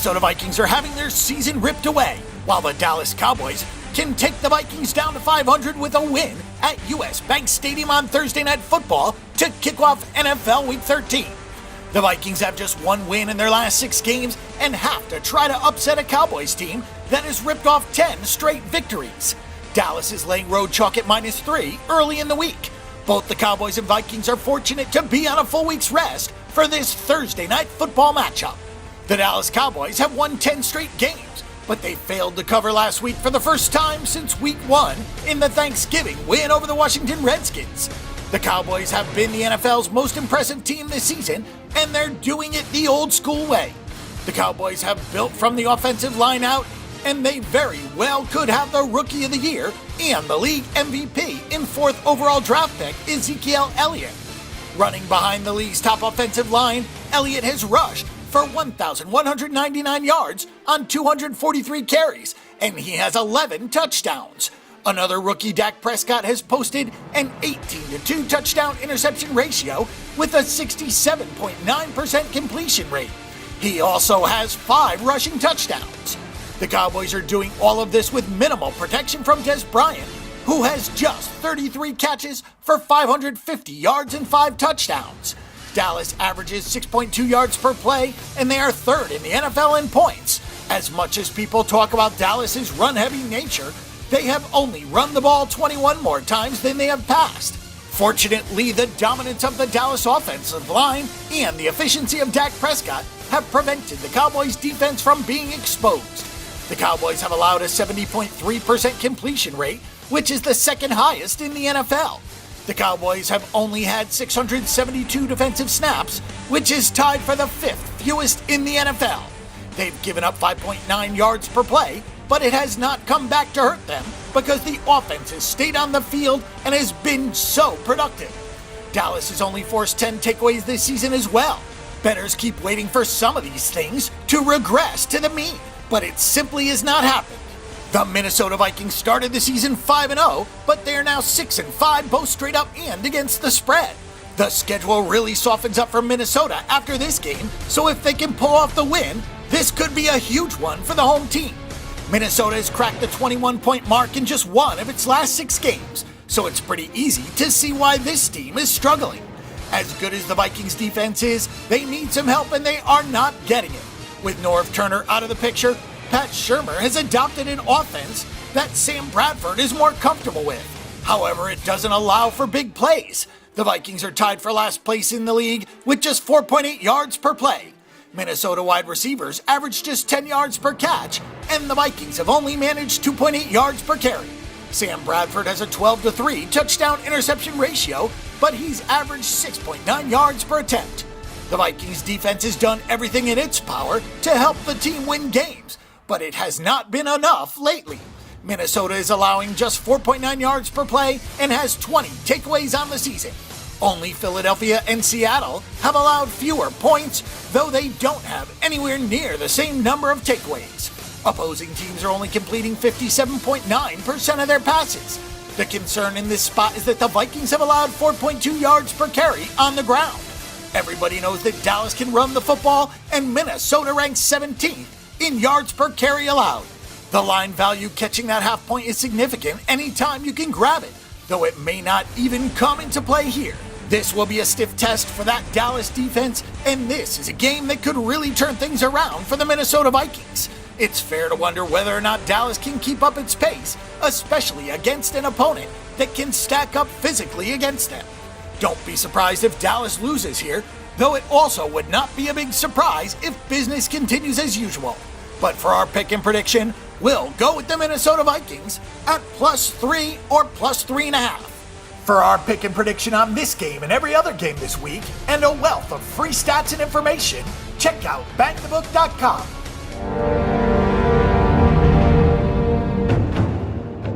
Minnesota Vikings are having their season ripped away, while the Dallas Cowboys can take the Vikings down to 500 with a win at US Bank Stadium on Thursday Night Football to kick off NFL Week 13. The Vikings have just one win in their last 6 games and have to try to upset a Cowboys team that has ripped off 10 straight victories. Dallas is laying road chalk at -3 early in the week. Both the Cowboys and Vikings are fortunate to be on a full week's rest for this Thursday Night Football matchup. The Dallas Cowboys have won 10 straight games, but they failed to cover last week for the first time since Week 1 in the Thanksgiving win over the Washington Redskins. The Cowboys have been the NFL's most impressive team this season, and they're doing it the old school way. The Cowboys have built from the offensive line out, and they very well could have the Rookie of the Year and the league MVP in 4th overall draft pick Ezekiel Elliott. Running behind the league's top offensive line, Elliott has rushed for 1,199 yards on 243 carries, and he has 11 touchdowns. Another rookie, Dak Prescott, has posted an 18-2 touchdown interception ratio with a 67.9% completion rate. He also has 5 rushing touchdowns. The Cowboys are doing all of this with minimal protection from Des Bryant, who has just 33 catches for 550 yards and 5 touchdowns. Dallas averages 6.2 yards per play, and they are 3rd in the NFL in points. As much as people talk about Dallas's run-heavy nature, they have only run the ball 21 more times than they have passed. Fortunately, the dominance of the Dallas offensive line and the efficiency of Dak Prescott have prevented the Cowboys' defense from being exposed. The Cowboys have allowed a 70.3% completion rate, which is the 2nd highest in the NFL. The Cowboys have only had 672 defensive snaps, which is tied for the 5th fewest in the NFL. They've given up 5.9 yards per play, but it has not come back to hurt them because the offense has stayed on the field and has been so productive. Dallas has only forced 10 takeaways this season as well. Bettors keep waiting for some of these things to regress to the mean, but it simply has not happened. The Minnesota Vikings started the season 5-0, but they are now 6-5 both straight up and against the spread. The schedule really softens up for Minnesota after this game, so if they can pull off the win, this could be a huge one for the home team. Minnesota has cracked the 21-point mark in just 1 of its last 6 games, so it's pretty easy to see why this team is struggling. As good as the Vikings defense is, they need some help and they are not getting it. With Norv Turner out of the picture, Pat Shurmur has adopted an offense that Sam Bradford is more comfortable with. However, it doesn't allow for big plays. The Vikings are tied for last place in the league with just 4.8 yards per play. Minnesota wide receivers average just 10 yards per catch, and the Vikings have only managed 2.8 yards per carry. Sam Bradford has a 12-3 touchdown interception ratio, but he's averaged 6.9 yards per attempt. The Vikings defense has done everything in its power to help the team win games, but it has not been enough lately. Minnesota is allowing just 4.9 yards per play and has 20 takeaways on the season. Only Philadelphia and Seattle have allowed fewer points, though they don't have anywhere near the same number of takeaways. Opposing teams are only completing 57.9% of their passes. The concern in this spot is that the Vikings have allowed 4.2 yards per carry on the ground. Everybody knows that Dallas can run the football, and Minnesota ranks 17th in yards per carry allowed. The line value catching that half point is significant anytime you can grab it, though it may not even come into play here. This will be a stiff test for that Dallas defense, and this is a game that could really turn things around for the Minnesota Vikings. It's fair to wonder whether or not Dallas can keep up its pace, especially against an opponent that can stack up physically against them. Don't be surprised if Dallas loses here, though it also would not be a big surprise if business continues as usual. But for our pick and prediction, we'll go with the Minnesota Vikings at +3 or +3.5. For our pick and prediction on this game and every other game this week, and a wealth of free stats and information, check out bankthebook.com.